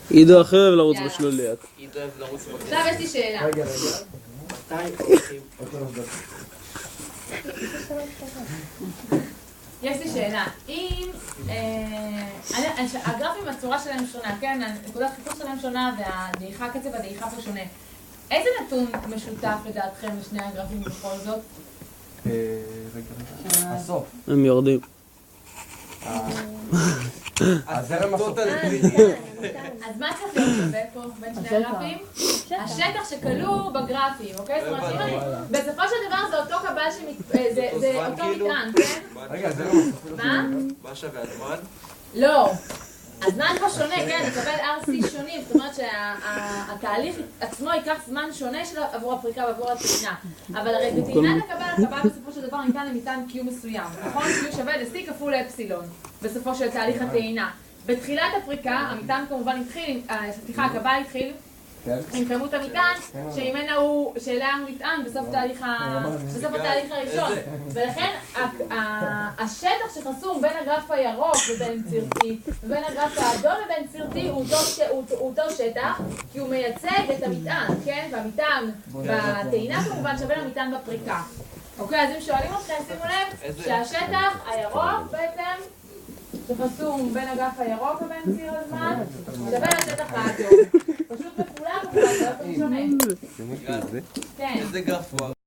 עידו אוהב לרוץ בשלוליות. עידו אוהב לרוץ בשלוליות. עכשיו יש לי שאלה. רגע. מתי הולכים? יש לי שאלה. אם הגרפים הצורה שלהם שונה, כן? נקודת חיתוך שלהם שונה והדעיכה, קצב הדעיכה פה שונה. איזה נתון משותף לדעתכם לשני הגרפים בכל זאת? הסוף. הם יורדים. הזרם הסופי. אז מה צריך להיות שווה פה בין שני הגרפים? השטח שכלוא בגרפים, אוקיי? זאת אומרת, בסופו של דבר זה אותו קבל זה אותו מטען, כן? רגע, הזרם הסופי. מה? מה שווה הזמן? לא. הזמן פה שונה, כן, לקבל RC שונים, זאת אומרת שהתהליך עצמו ייקח זמן שונה עבור הפריקה ועבור הטעינה. אבל הרי בטעינת הקבל בסופו של דבר ניתן למטען Q מסוים, נכון? Q שווה ל-C כפול לאפסילון, בסופו של תהליך הטעינה. בתחילת הפריקה, המטען כמובן התחיל, סליחה, הקבל התחיל עם כמות המטען, שאליה הוא נטען בסוף התהליך הראשון. ולכן השטח שחסום בין הגרף הירוק ובין צירתי, ובין הגרף האדום ובין צירתי הוא אותו שטח, כי הוא מייצג את המטען, כן? והמטען בטעינה כמובן שווה למטען בפריקה. אוקיי, אז אם שואלים אתכם, שימו לב שהשטח הירוק בעצם שחסום בין הגרף הירוק ובין ציר הזמן שווה לשטח האדום. פשוט מפולח, אבל זה לא שונה. כן. איזה גרף הוא?